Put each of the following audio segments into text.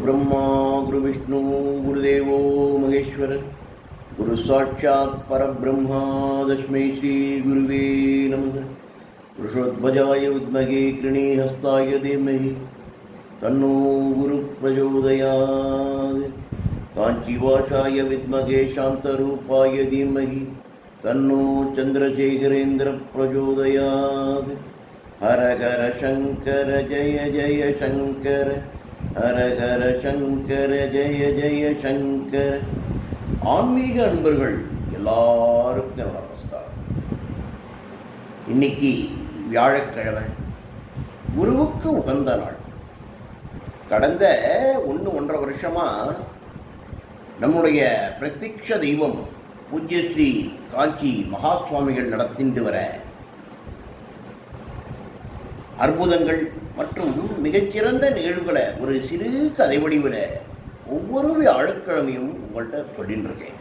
गुरुब्रह्मा गुरुविष्णु गुरुदेवो महेश्वर गुरु साक्षात् परब्रह्मा तस्मै श्री गुरुवे नमः। वृषध्वजाय विद्महे कृणीहस्ताय धीमहि तन्नो गुरु प्रचोदयात्। काञ्चीवासाय विद्महे शान्तरूपाय धीमहि तन्नो चन्द्रशेखरेन्द्र प्रचोदयात्। हर हर शंकर जय जय शंकर, हर हर शंकर जय जय शंकर। ஆன்மீக அன்பர்கள் எல்லாருக்கும் நமஸ்காரம். இன்னைக்கு வியாழக்கிழமை, குருவுக்கு உகந்த நாள். கடந்த 1.5 வருஷமா நம்முடைய பிரத்யக்ஷ தெய்வம் பூஜ்ய ஸ்ரீ காஞ்சி மகா சுவாமிகள் நடத்திட்டு வர அற்புதங்கள் மற்றும் மிகச்சிறந்த நிகழ்வுகளை ஒரு சிறு கதை வடிவில் ஒவ்வொரு வியாழக்கிழமையும் உங்கள்கிட்ட சொல்லிட்டு இருக்கேன்.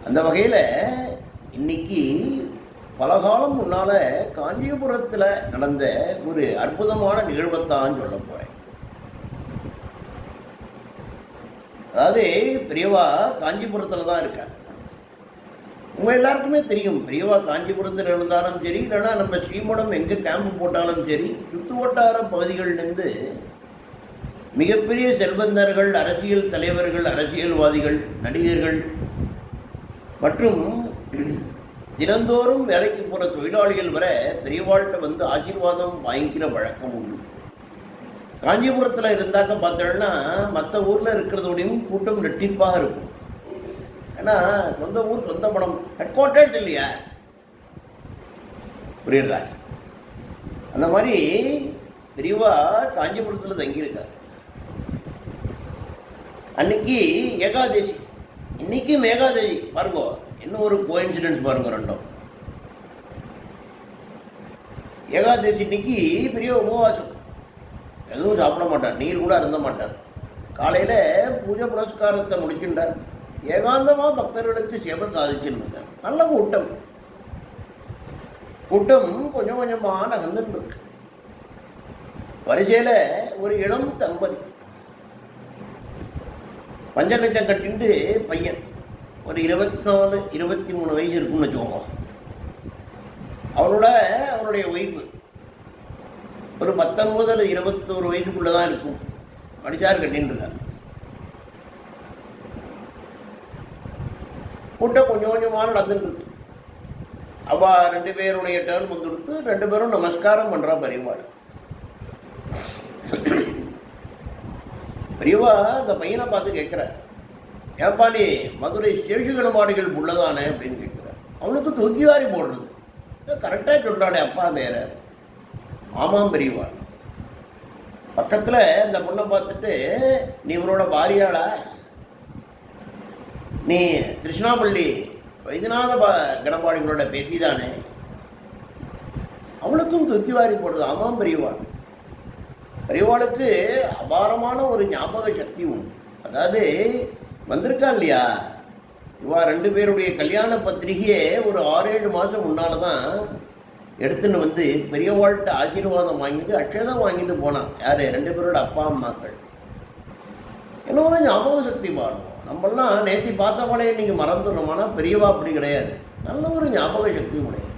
அந்த வகையில் இன்னைக்கு பல காலம் முன்னால் காஞ்சிபுரத்தில் நடந்த ஒரு அற்புதமான நிகழ்வைத்தான் சொல்ல போகிறேன். அதாவது பெரியவா காஞ்சிபுரத்தில் தான் இருக்காங்க. உங்கள் எல்லாருக்குமே தெரியும், பெரியவா காஞ்சிபுரத்தில் இருந்தாலும் சரி, இல்லைன்னா நம்ம ஸ்ரீமடம் எங்கே கேம்பு போட்டாலும் சரி, சுற்று வட்டார பகுதிகளிலிருந்து மிகப்பெரிய செல்வந்தர்கள், அரசியல் தலைவர்கள், அரசியல்வாதிகள், நடிகர்கள் மற்றும் தினந்தோறும் வேலைக்கு போகிற தொழிலாளிகள் வர பெரியவாள்கிட்ட வந்து ஆசீர்வாதம் வாங்கிக்கிற வழக்கம் உண்டு. காஞ்சிபுரத்தில் இருந்தாக்க பார்த்தோம்னா மற்ற ஊரில் இருக்கிறதோடையும் கூட்டம் ரெட்டிப்பாக இருக்கும். ஏன்னா சொந்த ஊர் சொந்த படம், ஹெட் குவார்ட்டர்ஸ் இல்லையா, புரியுதா? அந்த மாதிரி பெரியவா காஞ்சிபுரத்தில் தங்கியிருக்காங்க. அன்னைக்கு ஏகாதசி, இன்னைக்கும் ஏகாதசி பாருங்க. இன்னும் ஒரு கோஇன்சிடென்ஸ் பாருங்க. ரெண்டும் ஏகாதசி இன்னைக்கு பெரிய உபவாசம், எதுவும் சாப்பிட மாட்டார், நீர் கூட அருந்த மாட்டார். காலையில் பூஜை புரஸ்காரத்தை முடிக்கின்றார். ஏகாந்தமாக பக்தர்களுக்கு சேவை சாதிச்சுன்னு நல்ல கூட்டம். கூட்டம் கொஞ்சம் கொஞ்சமாக நகர்ந்துட்டு இருக்கு. வரிசையில் ஒரு இளம் தம்பதி, பஞ்சகட்சம் கட்டிட்டு பையன், ஒரு 24, 23 வயசு இருக்குன்னு வச்சுக்கோங்க. அவருடைய ஒய்ஃபு ஒரு 19 அல்லது 21 வயசுக்குள்ளே தான் இருக்கும். மடிச்சார் கட்டின்னு இருக்காங்க. கூட்டம் கொஞ்சம் கொஞ்சமாக நடந்துட்டு இருக்கு. அவ 2 பேருடைய டேர்ன் வந்துடுத்து. 2 பேரும் நமஸ்காரம் பண்ணுறா பெரியவாள். பெரியவா அந்த பையனை பார்த்து கேட்குற, ஏன்பா நீ மதுரை சேஷுகணபாடிகள் உள்ளதானே அப்படின்னு கேட்குற. அவனுக்கு தூக்கி வாரி போடுறது. கரெக்டாக சொல்கிறானே அப்பா பேர. ஆமாம் பெரியவா. பக்கத்தில் இந்த பொண்ணை பார்த்துட்டு, நீ இவரோட பாரியாளா? நீ கிருஷ்ணாபள்ளி வைத்தியநாத கணபாடிகளோட பேத்தி தானே? அவளுக்கும் தூக்கி வாரி போடுறது. ஆமாம் பெரியவாள். பெரியவாளுக்கு அபாரமான ஒரு ஞாபக சக்தி உண்டு. அதாவது வந்திருக்கா இல்லையா, இவா 2 பேருடைய கல்யாண பத்திரிகையே ஒரு 6-7 மாதம் முன்னால் தான் எடுத்துன்னு வந்து பெரியவாள்கிட்ட ஆசீர்வாதம் வாங்கிட்டு அக்ஷதம் வாங்கிட்டு போனான். யார்? 2 பேரோட அப்பா அம்மாக்கள். என்னோட ஞாபக சக்தி பாருங்க. நம்மளாம் நேற்று பார்த்தவங்களே இன்றைக்கி மறந்துடணும். ஆனால் பெரியவா அப்படி கிடையாது, நல்ல ஒரு ஞாபக சக்தி உடையது.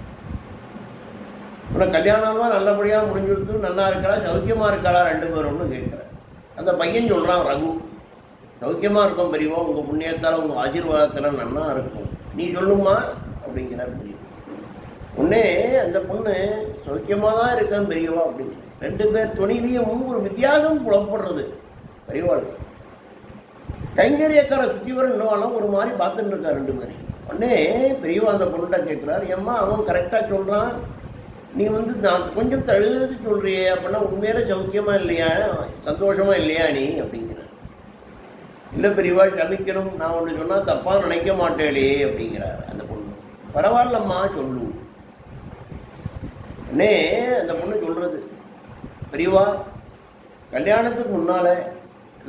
உனக்கு கல்யாணமாக நல்லபடியாக முடிஞ்சுடுத்து, நல்லா இருக்காளா, சௌக்கியமாக இருக்காளா 2 பேரும்னு கேட்குறேன். அந்த பையன் சொல்கிறான், ரகு, சௌக்கியமாக இருக்கும் பெரியவா, உங்கள் புண்ணியத்தால் உங்கள் ஆசீர்வாதத்தில் நல்லா இருக்கும், நீ சொல்லுமா அப்படிங்கிறார் பெரியவா. உடனே அந்த பொண்ணு சௌக்கியமாக தான் இருக்கான் பெரியவா அப்படின்னு. 2 பேர் துணிலையும் ஒரு வித்தியாசம் புலப்படுறது பெரியவாளுக்கு. கைங்கரியக்கார சுற்றிவரன் இன்னும் ஒரு மாதிரி பார்த்துட்டு இருக்கா 2 பேரையும். உடனே பெரியவா அந்த பொருட்டை கேட்குறாரு, ஏம்மா அவன் கரெக்டாக சொல்கிறான், நீ வந்து நான் கொஞ்சம் தழுது சொல்கிறியே, அப்படின்னா உண்மையில சௌக்கியமாக இல்லையா, சந்தோஷமாக இல்லையா நீ அப்படிங்கிற. இல்லை பெரியவா சமைக்கணும், நான் ஒன்று சொன்னால் தப்பாக நினைக்க மாட்டேளே அப்படிங்கிறார் அந்த பொண்ணு. பரவாயில்லம்மா சொல்லு. உடனே அந்த பொண்ணு சொல்கிறது, பெரியவா கல்யாணத்துக்கு முன்னால்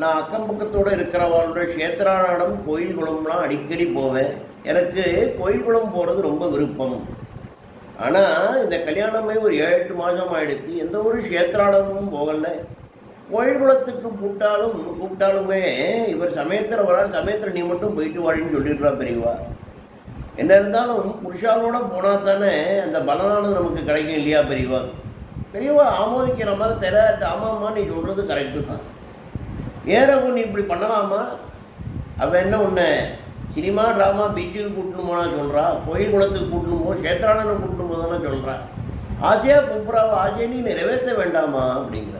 நான் அக்கம் பக்கத்தோடு இருக்கிறவாளோட க்ஷேத்ராநாடம் கோயில் குளம்லாம் அடிக்கடி போவேன். எனக்கு கோயில் குளம் போகிறது ரொம்ப விருப்பம். ஆனால் இந்த கல்யாணமே ஒரு 7-8 மாதம் ஆகிடுச்சு, எந்த ஒரு க்ஷேத்ராடமும் போகலை. கோயில் குளத்துக்கு கூப்பிட்டாலுமே இவர் சமயத்தில் வராது, சமயத்தில் நீ மட்டும் போயிட்டு வாழின்னு சொல்லிடுறா பெரியவா. என்ன இருந்தாலும் புருஷாலோட போனால் தானே அந்த பலனானது நமக்கு கிடைக்கும் இல்லையா பெரியவா. பெரியவா ஆமோதிக்கிற மாதிரி தெரியல. ஆமாம்மா நீ சொல்கிறது கரெக்டு தான். ஏறவும் நீ இப்படி பண்ணலாமா? அவன் என்ன ஒன்று சினிமா ட்ராமா பீச்சுக்கு கூட்டணும் போனா சொல்கிறா, கோயில் குளத்துக்கு கூட்டணும் போ, சேத்ரானனை கூட்டணும் போதானே சொல்கிறா. ஆஜையா கூப்பிட்றாவா, ஆஜை நீ நிறைவேற்ற வேண்டாமா அப்படிங்கிற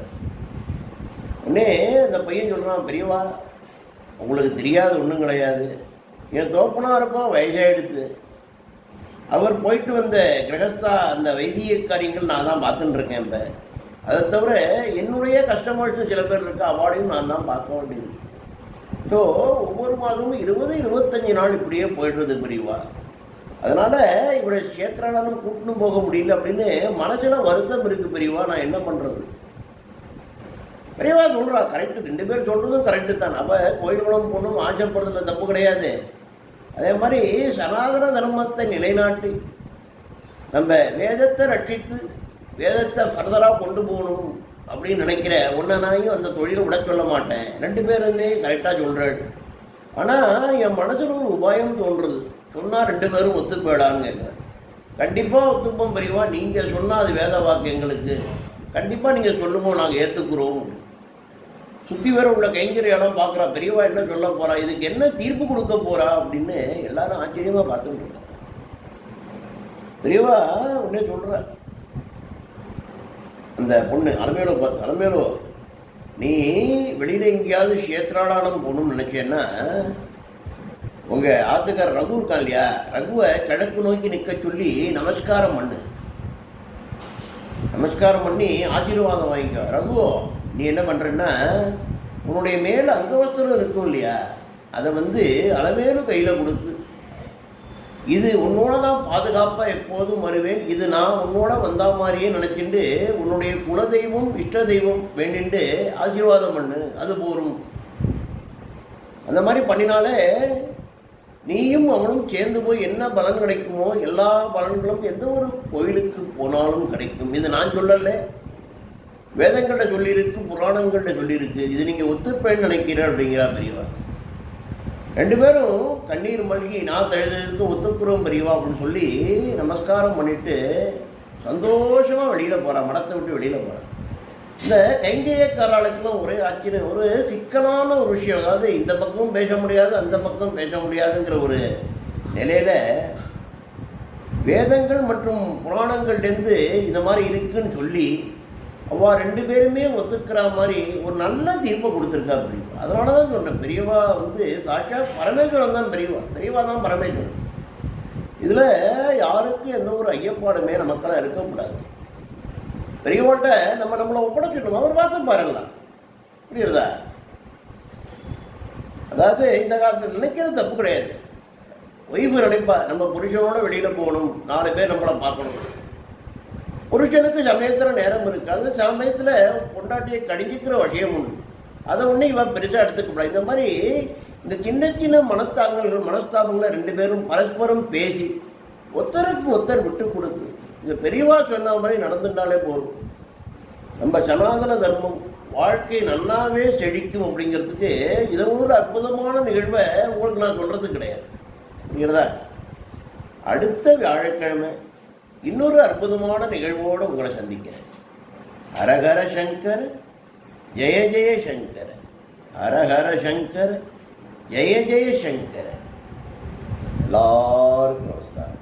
உடனே அந்த பையன் சொல்கிறான், பெரியவா உங்களுக்கு தெரியாது ஒன்றும் கிடையாது, என் தோப்பனாருக்கும் வயசாகிடுது, அவர் போயிட்டு வந்த கிரகஸ்தா அந்த வைத்திய காரியங்கள் நான் தான் பார்த்துட்டு இருக்கேன். இப்போ அதை தவிர என்னுடைய கஸ்டமர்ஸ் சில பேர் இருக்கா, அவார்டையும் நான் தான் பார்க்க வேண்டியது. ஸோ ஒவ்வொரு மாதமும் 20-25 நாள் இப்படியே போய்டுறது பெரியவா. அதனால் இவரை சேத்ரானனும் கூட்டணும் போக முடியல அப்படின்னு மனசில் வருத்தம் இருக்குது பெரியவா. நான் என்ன பண்ணுறது? பெரியவா சொல்கிறா கரெக்டு, 2 பேர் சொல்கிறதும் கரெக்டு தான். அவள் கோயில் குளம் போகணும் ஆசைப்படுறதுல தப்பு கிடையாது. அதே மாதிரி சனாதன தர்மத்தை நிலைநாட்டி நம்ம வேதத்தை ரட்சித்து வேதத்தை ஃபர்தராக கொண்டு போகணும் அப்படின்னு நினைக்கிற ஒன்றைனாயும் அந்த தொழிலை விட சொல்ல மாட்டேன். 2 பேருமே கரெக்டாக சொல்கிறாள். ஆனால் என் மனசில் ஒரு உபாயம் தோன்றுறது. சொன்னால் 2 பேரும் ஒத்து போயிடான்னு கேட்குறேன். கண்டிப்பாக ஒத்துப்போம் பெரியவா, நீங்கள் சொன்னால் அது வேத வாக்கு எங்களுக்கு, கண்டிப்பாக நீங்கள் சொல்லுவோம், நாங்கள் ஏற்றுக்குறோம். சுற்றி வேற உள்ள கைங்கரியெல்லாம் பார்க்குறா. பெரியவா என்ன சொல்ல போகிறா, இதுக்கு என்ன தீர்ப்பு கொடுக்க போகிறா அப்படின்னு எல்லாரும் ஆச்சரியமாக பார்த்துட்டு இருக்காங்க. பெரியவா உடனே சொல்கிற அந்த பொண்ணு அலமேலோ பார்த்து, அலமேலோ நீ வெளியில் எங்கேயாவது சேத்ராடானம் போகணும்னு நினச்சேன்னா உங்கள் ஆத்துக்கார ரகு இருக்கான் இல்லையா, ரகுவை கிழக்கு நோக்கி நிற்க சொல்லி நமஸ்காரம் பண்ணு. நமஸ்காரம் பண்ணி ஆசீர்வாதம் வாங்கிக்க. ரகு நீ என்ன பண்ணுறன்னா உன்னுடைய மேலே அங்கவஸ்திரம் இருக்கும் இல்லையா, அதை அலமேலும் கையில் கொடுத்து, இது உன்னோட தான் பாதுகாப்பாக எப்போதும் வருவேன், இது நான் உன்னோட வந்தா மாதிரியே நினச்சிண்டு உன்னுடைய குலதெய்வம் இஷ்ட தெய்வம் வேண்டிண்டு ஆசீர்வாதம் பண்ணு, அது போரும். அந்த மாதிரி பண்ணினாலே நீயும் அவனும் சேர்ந்து போய் என்ன பலன் கிடைக்குமோ எல்லா பலன்களும் எந்த ஒரு கோயிலுக்கு போனாலும் கிடைக்கும். இது நான் சொல்லலை, வேதங்களில் சொல்லியிருக்கு, புராணங்களில் சொல்லியிருக்கு. இது நீங்கள் ஒத்துப்பேன்னு நினைக்கிறேன் அப்படிங்கிறா பெரியவா. 2 பேரும் கண்ணீர் மல்கி நான் தழுதலுக்கு ஒத்துக்குறோம் பெரியவா அப்படின்னு சொல்லி நமஸ்காரம் பண்ணிட்டு சந்தோஷமாக வெளியில் போகிறான், மடத்தை விட்டு வெளியில் போகிறான். இந்த கைங்கரியக்காரர்களுக்குலாம் ஒரே ஆச்சரியம், ஒரு சிக்கலான ஒரு விஷயம். அதாவது இந்த பக்கமும் பேச முடியாது, அந்த பக்கம் பேச முடியாதுங்கிற ஒரு நிலையில் வேதங்கள் மற்றும் புராணங்கள்லேருந்து இந்த மாதிரி இருக்குன்னு சொல்லி அவள் 2 பேருமே ஒத்துக்கிற மாதிரி ஒரு நல்ல தீர்ப்பை கொடுத்துருக்கா பெரியவா. அதனால தான் சொன்னேன், பெரியவா சாட்சாத் பரமேஸ்வரன் தான் பெரியவா, பெரியவா தான் பரமேஸ்வரன். இதில் யாருக்கும் எந்த ஒரு ஐயப்பாடுமே நமக்கெல்லாம் இருக்கக்கூடாது. பெரியவாட்ட நம்மளை ஒப்படைச்சிடணும், அவர் பார்த்து பாருங்களாம், புரியுறதா? அதாவது இந்த காலத்தில் நினைக்கிறது தப்பு கிடையாது. ஒய்ஃபு நினைப்பா நம்ம புருஷனோட வெளியில் போகணும், 4 பேர் நம்மளை பார்க்கணும். புருஷனுக்கு சமயத்தில் நேரம் இருக்குது, அந்த சமயத்தில் பொண்டாட்டியை கடிஞ்சிக்கிற விஷயம் உண்டு. அதை ஒன்று இவன் பெருசாக எடுத்துக்கப்படாது. இந்த மாதிரி இந்த சின்ன சின்ன மனஸ்தாபங்களை 2 பேரும் பரஸ்பரம் பேசி ஒருத்தருக்கு ஒருத்தர் விட்டு கொடுத்து இந்த பெரியவா சொன்ன மாதிரி நடந்துட்டாலே போதும். நம்ம சனாதன தர்மம் வாழ்க்கை நல்லாவே செழிக்கும். அப்படிங்கிறதுக்கு இதை ஒரு அற்புதமான நிகழ்வை உங்களுக்கு நான் சொல்கிறது கிடையாது, புரியுறதா? அடுத்த வியாழக்கிழமை இன்னொரு அற்புதமான நிகழ்வோடு உங்களை சந்திக்கிறேன். ஹரஹர சங்கர் ஜெய ஜெய சங்கர், ஹரஹர சங்கர் ஜெய ஜெய சங்கர். எல்லாருக்கும் நமஸ்காரம்.